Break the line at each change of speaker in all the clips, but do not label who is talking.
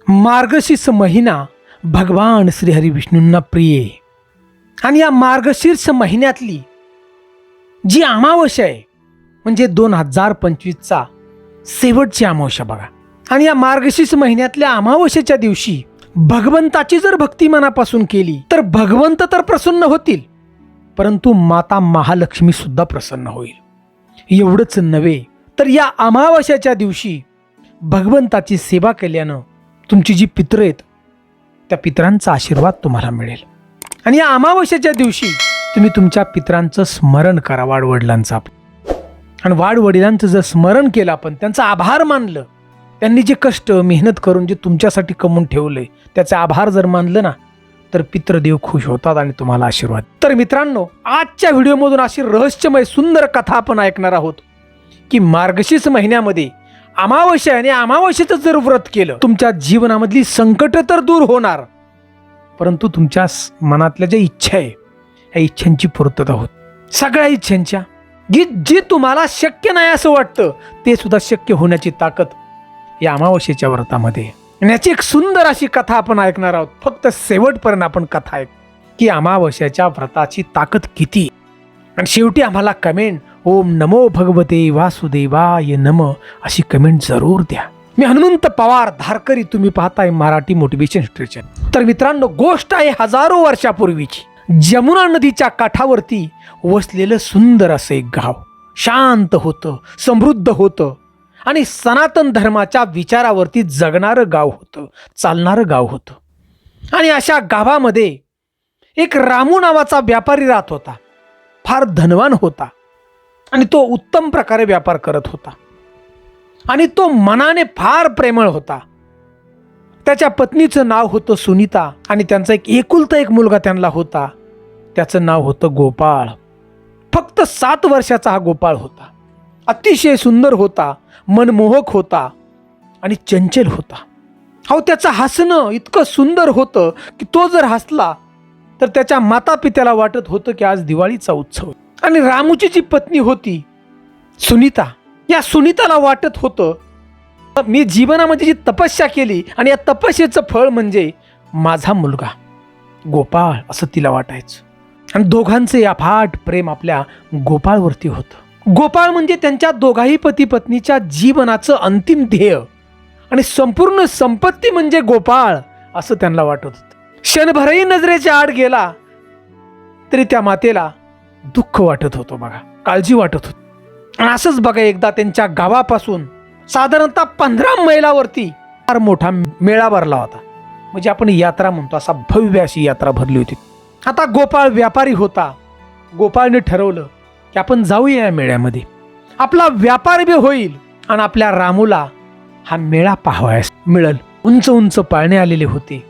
मार्गशीर्ष महिना भगवान श्रीहरी विष्णूंना प्रिय आहे. आणि या मार्गशीर्ष महिन्यातली जी अमावस्या आहे म्हणजे 2025चा शेवटची अमावस्या बघा. आणि या मार्गशीर्ष महिन्यातल्या अमावस्येच्या दिवशी भगवंताची जर भक्ती मनापासून केली तर भगवंत तर प्रसन्न होतील, परंतु माता महालक्ष्मी सुद्धा प्रसन्न होईल. एवढंच नव्हे तर या अमावस्याच्या दिवशी भगवंताची सेवा केल्यानं तुमची जी पितरं आहेत त्या पितरांचा आशीर्वाद तुम्हाला मिळेल. आणि या अमावस्येच्या दिवशी तुम्ही तुमच्या पितरांचं स्मरण करा, वाडवडिलांचं. आणि वाडवडिलांचं जर स्मरण केलं आपण, त्यांचा आभार मानलं, त्यांनी जे कष्ट मेहनत करून जे तुमच्यासाठी कमवून ठेवलंय त्याचे आभार जर मानलं ना तर पितृदेव खुश होतात आणि तुम्हाला आशीर्वाद. तर मित्रांनो, आजच्या व्हिडिओमधून अशी रहस्यमय सुंदर कथा आपण ऐकणार आहोत की मार्गशीर्ष महिन्यामध्ये अमावस्या आणि अमावस्येचं जर व्रत केलं तुमच्या जीवनामधली संकट तर दूर होणार, परंतु तुमच्या मनातल्या ज्या इच्छा आहे या इच्छांची पूर्तता होत. सगळ्या इच्छांच्या जी तुम्हाला शक्य नाही असं वाटतं ते सुद्धा शक्य होण्याची ताकद या अमावस्येच्या व्रतामध्ये. आणि याची एक सुंदर अशी कथा आपण ऐकणार आहोत. फक्त शेवटपर्यंत आपण कथा ऐक की अमावस्येच्या व्रताची ताकद किती. आणि शेवटी आम्हाला कमेंट ओम नमो भगवते वासुदेवाय नम अशी कमेंट जरूर द्या. मी हनुमंत पवार धारकरी, तुम्ही पाहताय मराठी मोटिवेशन स्टेशन. तर मित्रांनो, गोष्ट आहे हजारो वर्षापूर्वीची. जमुना नदीच्या काठावरती वसलेलं सुंदर असं एक गाव. शांत होतं, समृद्ध होतं आणि सनातन धर्माच्या विचारावरती जगणारं गाव होतं, चालणारं गाव होतं. आणि अशा गावामध्ये एक रामू नावाचा व्यापारी राहत होता. फार धनवान होता आणि तो उत्तम प्रकारे व्यापार करत होता. आणि तो मनाने फार प्रेमळ होता. त्याच्या पत्नीचं नाव होतं सुनीता आणि त्यांचा एक एकुलता एक मुलगा त्यांना होता. त्याचं नाव होतं गोपाळ. फक्त 7 वर्षाचा हा गोपाळ होता. अतिशय सुंदर होता, मनमोहक होता आणि चंचल होता. अहो, त्याचं हसणं इतकं सुंदर होतं की तो जर हसला तर त्याच्या माता पित्याला वाटत होतं की आज दिवाळीचा उत्सव. आणि रामूची जी पत्नी होती सुनीता, या सुनीताला वाटत होतं मी जीवनामध्ये जी तपस्या केली आणि या तपस्येचं फळ म्हणजे माझा मुलगा गोपाळ, असं तिला वाटायचं. आणि दोघांचे अफाट प्रेम आपल्या गोपाळवरती होतं. गोपाळ म्हणजे त्यांच्या दोघाही पती पत्नीच्या जीवनाचं अंतिम ध्येय आणि संपूर्ण संपत्ती म्हणजे गोपाळ, असं त्यांना वाटत होतं. क्षणभरही नजरेच्या आड गेला तरी त्या मातेला दुःख वाटत होतं बघा, काळजी वाटत होती. आणि असंच बघा, एकदा त्यांच्या गावापासून साधारणतः 15 मैलावरती फार मोठा मेळा भरला होता. म्हणजे आपण यात्रा म्हणतो, असा भव्य अशी यात्रा भरली होती. आता गोपाळ व्यापारी होता. गोपाळने ठरवलं की आपण जाऊया या मेळ्यामध्ये, आपला व्यापार बी होईल आणि आपल्या रामूला हा मेळा पाहावयास मिळेल. उंच उंच पाळणे आलेले होते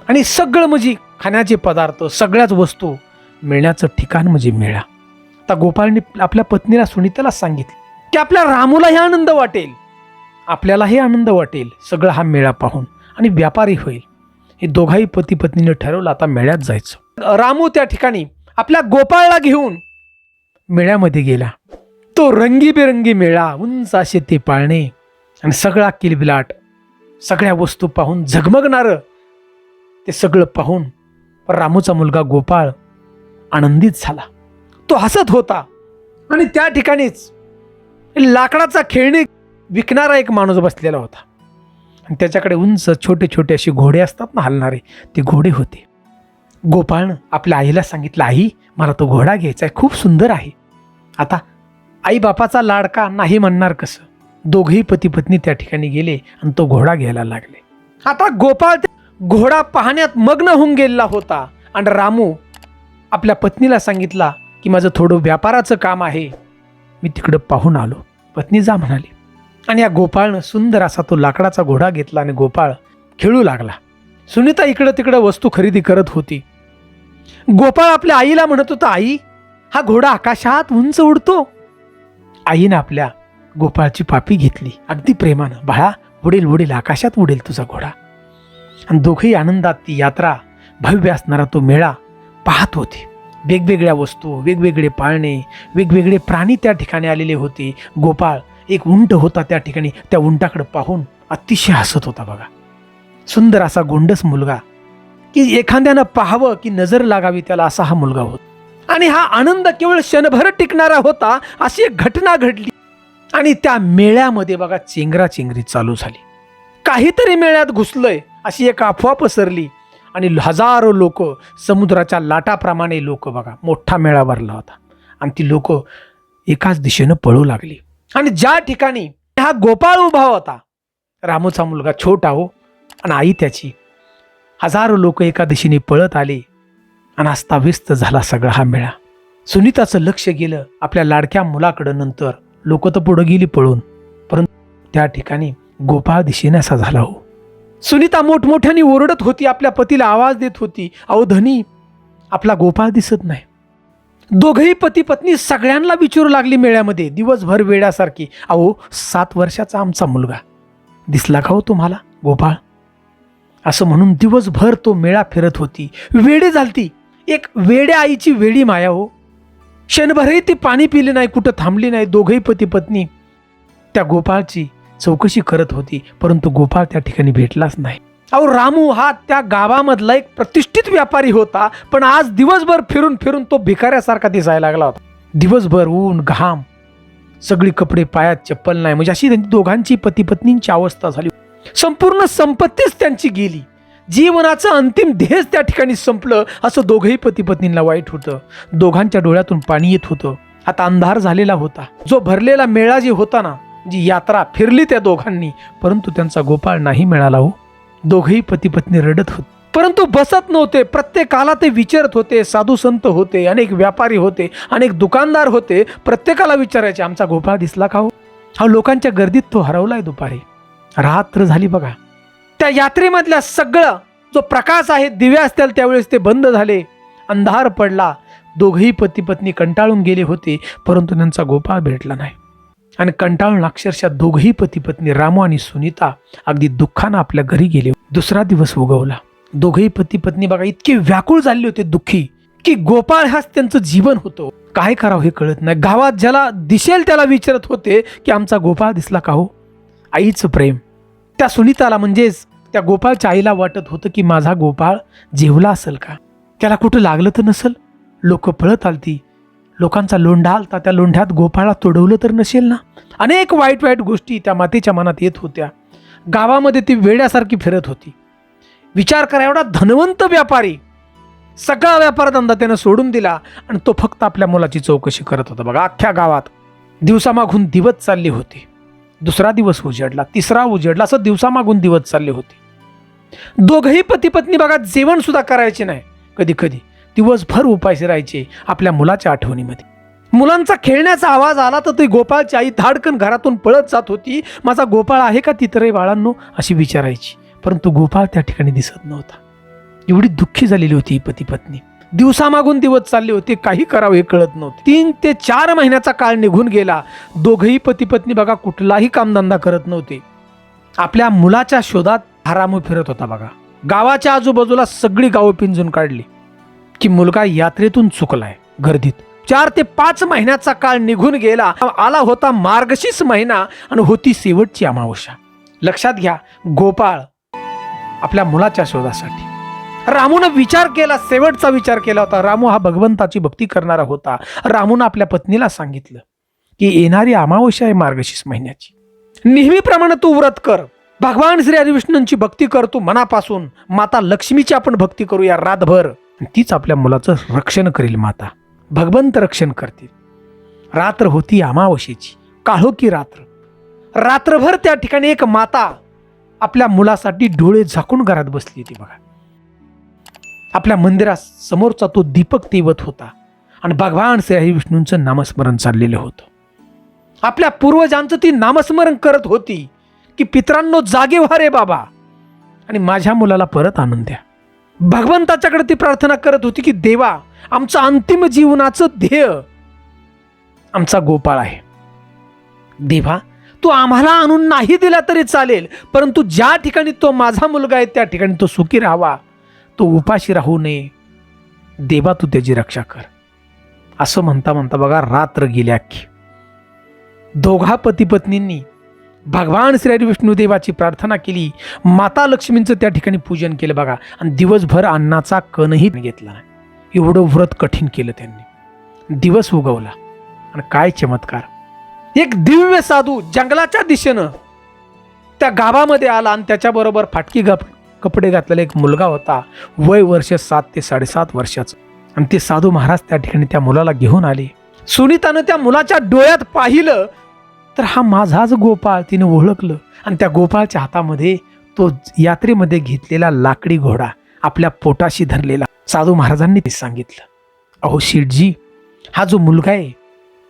आणि सगळं म्हणजे खाण्याचे पदार्थ, सगळ्याच वस्तू मिळण्याचं ठिकाण म्हणजे मेळा. आता गोपाळने आपल्या पत्नीला सुनीताला सांगितलं की आपल्या रामूलाही आनंद वाटेल, आपल्यालाही आनंद वाटेल सगळं हा मेळा पाहून आणि व्यापारी होईल. हे दोघाही पती पत्नीने ठरवलं आता मेळ्यात जायचं. रामू त्या ठिकाणी आपल्या गोपाळला घेऊन मेळ्यामध्ये गेला. तो रंगीबेरंगी मेळा, उंच असे ते पाळणे आणि सगळा किलबिलाट, सगळ्या वस्तू पाहून झगमगणारं ते सगळं पाहून रामूचा मुलगा गोपाळ आनंदित झाला. तो हसत होता. आणि त्या ठिकाणीच लाकडाचा खेळणी विकणारा एक माणूस बसलेला होता आणि त्याच्याकडे उंच छोटे छोटे असे घोडे असतात ना, हलणारे, ते घोडे होते. गोपाळनं आपल्या आईला सांगितलं, आई मला तो घोडा घ्यायचा आहे, खूप सुंदर आहे. आता आई बापाचा लाडका नाही म्हणणार कसं. दोघेही पती पत्नी त्या ठिकाणी गेले आणि तो घोडा घ्यायला लागले. आता गोपाळ घोडा पाहण्यात मग्न होऊन गेलेला होता आणि रामू आपल्या पत्नीला सांगितला की माझं थोडं व्यापाराचं काम आहे, मी तिकडं पाहून आलो. पत्नी जा म्हणाली. आणि या गोपाळनं सुंदर असा तो लाकडाचा घोडा घेतला आणि गोपाळ खेळू लागला. सुनीता इकडं तिकडं वस्तू खरेदी करत होती. गोपाळ आपल्या आईला म्हणत होता, आई हा घोडा आकाशात उंच उडतो. आईनं आपल्या गोपाळची पापी घेतली अगदी प्रेमानं, बाळा उडेल उडेल, आकाशात उडेल तुझा घोडा. आणि दोघेही आनंदात ती यात्रा, भव्य असणारा तो मेळा पाहत होते. वेगवेगळ्या वस्तू, वेगवेगळे पाळणे, वेगवेगळे प्राणी त्या ठिकाणी आलेले होते. गोपाळ एक उंट होता त्या ठिकाणी, त्या उंटाकडे पाहून अतिशय हसत होता बघा. सुंदर असा गोंडस मुलगा, की एखाद्यानं पाहावं की नजर लागावी त्याला, असा हा मुलगा होता. आणि हा आनंद केवळ क्षणभर टिकणारा होता. अशी एक घटना घडली आणि त्या मेळ्यामध्ये बघा चेंगराचेंगरी चालू झाली. काहीतरी मेळ्यात घुसलंय अशी एक अफवा पसरली आणि हजारो लोक, समुद्राच्या लाटाप्रमाणे लोक, बघा मोठा मेळा भरला होता आणि ती लोक एकाच दिशेनं पळू लागली. आणि ज्या ठिकाणी हा गोपाळ उभा होता, रामूचा मुलगा छोटा हो आणि आई त्याची, हजारो लोक एका दिशेने पळत आले आणि अस्ताव्यस्त झाला सगळा हा मेळा. सुनीताचं लक्ष गेलं आपल्या लाडक्या मुलाकडं. नंतर लोक तर पुढे गेली पळून, परंतु त्या ठिकाणी गोपाळ दिशेने असा झाला हो. सुनीता मोठमोठ्याने ओरडत होती, आपल्या पतीला आवाज देत होती, अहो धनी, आपला गोपाळ दिसत नाही. दोघही पती पत्नी सगळ्यांना विचारू लागली मेळ्यामध्ये दिवसभर वेड्यासारखी, अहो 7 वर्षाचा आमचा मुलगा दिसला का हो तुम्हाला गोपाळ? असं म्हणून दिवसभर तो मेळा फिरत होती, वेडी झालती. एक वेड्या आईची वेडी माया हो. क्षणभरही ती पाणी पिले नाही, कुठं थांबली नाही. दोघही पती पत्नी त्या गोपाळची चौकशी करत होती, परंतु गोपाळ त्या ठिकाणी भेटलाच नाही. अहो रामू हा त्या गावामधला एक प्रतिष्ठित व्यापारी होता, पण आज दिवसभर फिरून फिरून तो भिकाऱ्यासारखा दिसायला लागला होता. दिवसभर ऊन घाम, सगळी कपडे, पायात चप्पल नाही, म्हणजे अशी त्यांची दोघांची पती पत्नींची अवस्था झाली. संपूर्ण संपत्तीच त्यांची गेली. जीवनाचं अंतिम ध्येयच त्या ठिकाणी संपलं, असं दोघही पती पत्नींना वाईट होतं. दोघांच्या डोळ्यातून पाणी येत होतं. आता अंधार झालेला होता. जो भरलेला मेळा जे होता ना, जी यात्रा फिरली त्या दोघांनी, परंतु त्यांचा गोपाळ नाही मिळाला हो. दोघही पती पत्नी रडत होते, परंतु बसत नव्हते. प्रत्येकाला ते विचारत होते. साधू संत होते, अनेक व्यापारी होते, अनेक दुकानदार होते. प्रत्येकाला विचारायचे, आमचा गोपाळ दिसला का हो? हा लोकांच्या गर्दीत तो हरवलाय. दुपारी रात्र झाली बघा. त्या यात्रेमधल्या सगळं जो प्रकाश आहे, दिवे असतील त्यावेळेस ते बंद झाले. अंधार पडला. दोघही पती पत्नी कंटाळून गेले होते, परंतु त्यांचा गोपाळ भेटला नाही. आणि कंटाळून अक्षरशः दोघही पती पत्नी रामू आणि सुनीता अगदी दुःखानं आपल्या घरी गेले. दुसरा दिवस उगवला. दोघही पती पत्नी बघा इतके व्याकुळ झाले होते, दुःखी, की गोपाळ हाच त्यांचं जीवन होतं. काय करावं हे कळत नाही. गावात ज्याला दिसेल त्याला विचारत होते की आमचा गोपाळ दिसला का हो? आईचं प्रेम त्या सुनीताला, म्हणजेच त्या गोपाळच्या आईला वाटत होतं की माझा गोपाळ जेवला असेल का, त्याला कुठं लागलं तर नसेल. लोक पळत आलती, लोकांचा लोंढा आलता, त्या लोंढ्यात गोपाळा तोडवलं तर नसेल ना. अनेक वाईट वाईट गोष्टी त्या मातेच्या मनात येत होत्या. गावामध्ये ती वेड्यासारखी फिरत होती. विचार करा, एवढा धनवंत व्यापारी, सगळा व्यापारधंदा त्यानं सोडून दिला आणि तो फक्त आपल्या मुलाची चौकशी करत होता. बघा अख्ख्या गावात दिवसामागून दिवस चालले होते. दुसरा दिवस उजडला, तिसरा उजडला, असं दिवसामागून दिवस चालले होते. दोघही पती पत्नी बघा जेवण सुद्धा करायचे नाही. कधी कधी दिवसभर उपाशी राहायचे आपल्या मुलाच्या आठवणीमध्ये. मुलांचा खेळण्याचा आवाज आला तर ती गोपाळची आई धाडकन घरातून पळत जात होती. माझा गोपाळ आहे का तिथं रे बाळांनो, अशी विचारायची. परंतु गोपाळ त्या ठिकाणी दिसत नव्हता. एवढी दुःखी झालेली होती ही पती पत्नी. दिवसामागून दिवस चालले होते, काही करावं हे कळत नव्हते. 3 ते 4 महिन्याचा काळ निघून गेला. दोघही पती पत्नी बघा कुठलाही कामधंदा करत नव्हते. आपल्या मुलाच्या शोधात हा रामू फिरत होता. बघा गावाच्या आजूबाजूला सगळी गावं पिंजून काढली की मुलगा यात्रेतून चुकलाय गर्दीत. 4 ते 5 महिन्याचा काळ निघून गेला. आला होता मार्गशीर्ष महिना आणि होती शेवटची अमावस्या. लक्षात घ्या, गोपाळ आपल्या मुलाच्या शोधासाठी रामूनं विचार केला, शेवटचा विचार केला होता. रामू हा भगवंताची भक्ती करणारा होता. रामूनं आपल्या पत्नीला सांगितलं की येणारी अमावस्या आहे मार्गशीर्ष महिन्याची, नेहमीप्रमाणे तू व्रत कर, भगवान श्री हरिविष्णूंची भक्ती कर तू मनापासून. माता लक्ष्मीची आपण भक्ती करूया रातभर, तीच आपल्या मुलाचं रक्षण करेल. माता भगवंत रक्षण करतील. रात्र होती अमावस्येची, काळोखी रात्र. रात्रभर त्या ठिकाणी एक माता आपल्या मुलासाठी डोळे झाकून घरात बसली होती. बघा आपल्या मंदिरासमोरचा तो दीपक तेवत होता आणि भगवान श्री हरिविष्णूंचं नामस्मरण चाललेलं होतं. आपल्या पूर्वजांचं ती नामस्मरण करत होती की पितरांनो जागे व्हा रे बाबा आणि माझ्या मुलाला परत आणून द्या. भगवंताच्याकडे ती प्रार्थना करत होती की देवा, आमचं अंतिम जीवनाचं ध्येय आमचा गोपाळ आहे. देवा, तू आम्हाला आणून नाही दिला तरी चालेल, परंतु ज्या ठिकाणी तो माझा मुलगा आहे त्या ठिकाणी तो सुखी राहावा, तो उपाशी राहू नये. देवा, तू त्याची रक्षा कर. असं म्हणता म्हणता बघा रात्र गेली अख्खी. दोघा पती पत्नींनी भगवान श्री हरी विष्णू देवाची प्रार्थना केली, माता लक्ष्मींचं त्या ठिकाणी पूजन केलं बघा. आणि दिवसभर अन्नाचा कणही घेतला नाही. एवढं व्रत कठीण केलं त्यांनी. दिवस उगवला आणि काय चमत्कार, एक दिव्य साधू जंगलाच्या दिशेनं त्या गावामध्ये आला आणि त्याच्याबरोबर फाटकी कपडे घातलेला एक मुलगा होता, वय वर्ष 7 ते 7.5 वर्षाचं. आणि ते साधू महाराज त्या ठिकाणी त्या मुलाला घेऊन आले. सुनीतानं त्या मुलाच्या डोळ्यात पाहिलं तर हा माझाच गोपाळ तिने ओळखलं. आणि त्या गोपाळच्या हातामध्ये तो यात्रेमध्ये घेतलेला लाकडी घोडा आपल्या पोटाशी धरलेला. साधू महाराजांनी ते सांगितलं, अहो शेठजी, हा जो मुलगा आहे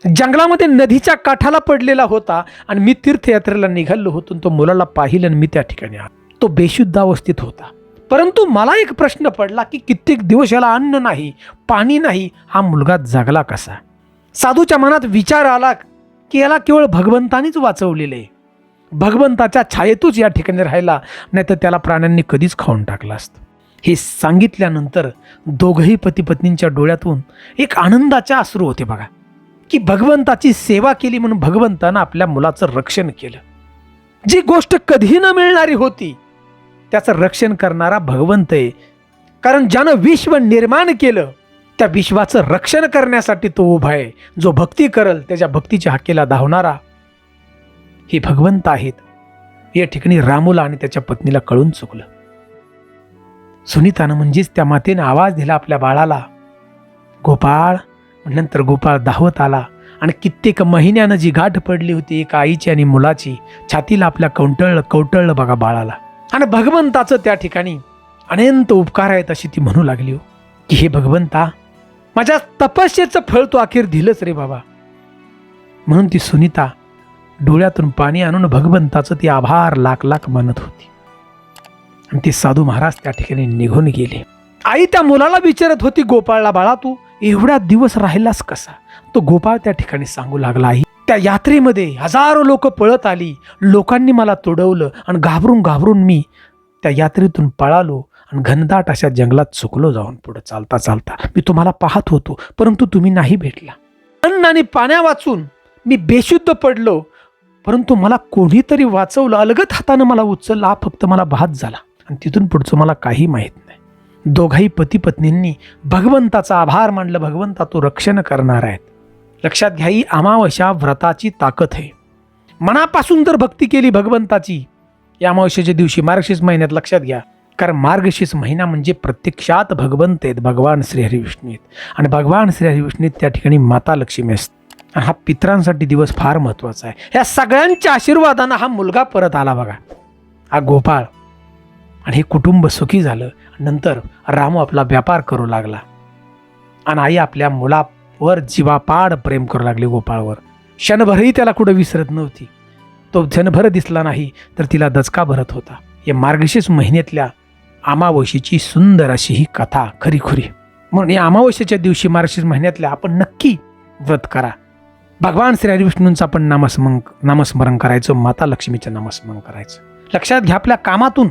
जंगलामध्ये नदीच्या काठाला पडलेला होता आणि मी तीर्थयात्रेला निघालो होतो. तो मुलाला पाहिलं आणि मी त्या ठिकाणी आलो. तो बेशुद्ध अवस्थेत होता. परंतु मला एक प्रश्न पडला की कित्येक दिवस याला अन्न नाही, पाणी नाही, हा मुलगा जगला कसा? साधूच्या मनात विचार आला की याला केवळ भगवंतानीच वाचवलेले, भगवंताच्या छायेतूच या ठिकाणी राहिला, नाही तर त्याला प्राण्यांनी कधीच खाऊन टाकलं असतं. हे सांगितल्यानंतर दोघंही पती पत्नींच्या डोळ्यातून एक आनंदाचे अश्रू होते बघा, की भगवंताची सेवा केली म्हणून भगवंतानं आपल्या मुलाचं रक्षण केलं. जी गोष्ट कधी न मिळणारी होती त्याचं रक्षण करणारा भगवंत आहे. कारण ज्यानं विश्व निर्माण केलं त्या विश्वाचं रक्षण करण्यासाठी तो उभा आहे. जो भक्ती करल त्याच्या भक्तीच्या हाकेला धावणारा हे भगवंत आहेत. या ठिकाणी रामूला आणि त्याच्या पत्नीला कळून चुकलं. सुनीतानं म्हणजेच त्या मातेने आवाज दिला आपल्या बाळाला, गोपाळ. नंतर गोपाळ धावत आला आणि कित्येक महिन्यानं जी गाठ पडली होती एका आईची आणि मुलाची, छातीला आपल्या कवटळलं बघा बाळाला. आणि भगवंताचं त्या ठिकाणी अनंत उपकार आहेत अशी ती म्हणू लागली हो, की हे भगवंता, माझ्या तपस्येचं फळ तू अखेर दिलंच रे बाबा. म्हणून ती सुनीता डोळ्यातून पाणी आणून भगवंताचं ती आभार लाख लाख मानत होती. आणि ते साधू महाराज त्या ठिकाणी निघून गेले. आई त्या मुलाला विचारत होती गोपाळला, बाळा तू एवढा दिवस राहिलास कसा? तो गोपाळ त्या ठिकाणी सांगू लागला, आई त्या यात्रेमध्ये हजारो लोक पळत आली, लोकांनी मला तुडवलं आणि घाबरून घाबरून मी त्या यात्रेतून पळालो आणि घनदाट अशा जंगलात चुकलो जाऊन. पुढे चालता चालता मी तुम्हाला पाहत होतो, परंतु तुम्ही नाही भेटला. अन्न आणि पाण्या वाचून मी बेशुद्ध पडलो, परंतु मला कोणीतरी वाचवलं. अलगत हातानं मला उचलला, फक्त मला भात झाला आणि तिथून पुढचं मला काही माहीत नाही. दोघाही पती पत्नींनी भगवंताचा आभार मानलं. भगवंता तो रक्षण करणार आहेत. लक्षात घ्या, ही अमावस्या व्रताची ताकद आहे. मनापासून जर भक्ती केली भगवंताची या अमावस्येच्या दिवशी मार्गशीर्ष महिन्यात, लक्षात घ्या, कारण मार्गशीर्ष महिना म्हणजे प्रत्यक्षात भगवंत आहेत, भगवान श्री हरी विष्णू आहेत. आणि भगवान श्री हरी विष्णू त्या ठिकाणी माता लक्ष्मी असते. आणि हा पितरांसाठी दिवस फार महत्त्वाचा आहे. ह्या सगळ्यांच्या आशीर्वादानं हा मुलगा परत आला बघा, हा गोपाळ. आणि हे कुटुंब सुखी झालं. नंतर रामू आपला व्यापार करू लागला आणि आई आपल्या मुलावर जीवापाड प्रेम करू लागली गोपाळवर. क्षणभरही त्याला कुठं विसरत नव्हती. तो क्षणभर दिसला नाही तर तिला दचका भरत होता. या मार्गशीर्ष महिन्यातल्या अमावस्येची सुंदर अशी ही कथा खरीखुरी. म्हणून या अमावस्येच्या दिवशी मार्गशीर्ष महिन्यातल्या आपण नक्की व्रत करा. भगवान श्री हरी विष्णूंचं आपण नामस्मरण करायचं, माता लक्ष्मीचं नामस्मरण करायचं. लक्षात घ्या, आपल्या कामातून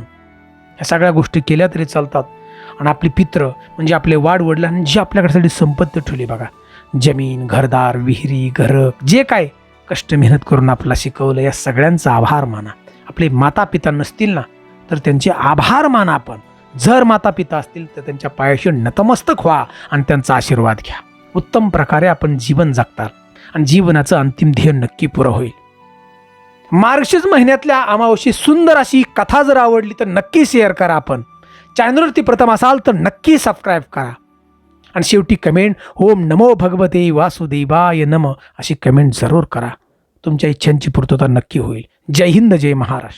ह्या सगळ्या गोष्टी केल्या तरी चालतात. आणि आपले पित्र म्हणजे आपले वाडवडिलांनी जी आपल्याकडे संपत्ती ठेवली बघा, जमीन, घरदार, विहिरी, घर, जे काय कष्ट मेहनत करून आपल्याला शिकवलं, या सगळ्यांचा आभार माना. आपले माता पिता नसतील ना तर त्यांचे आभार माना आपण. जर माता पिता असतील तर त्यांच्या पायाशी नतमस्तक व्हा आणि त्यांचा आशीर्वाद घ्या. उत्तम प्रकारे आपण जीवन जगताल आणि जीवनाचं अंतिम ध्येय नक्की पुरं होईल. मार्गशीर्ष महिन्यातल्या अमावस्ये सुंदर अशी कथा जर आवडली तर नक्की शेअर करा. आपण चॅनलवरती प्रथम असाल तर नक्की सबस्क्राईब करा. आणि शेवटी कमेंट ओम नमो भगवते वासुदेवाय नम अशी कमेंट जरूर करा. तुमच्या इच्छांची पूर्तता नक्की होईल. जय हिंद, जय महाराष्ट्र.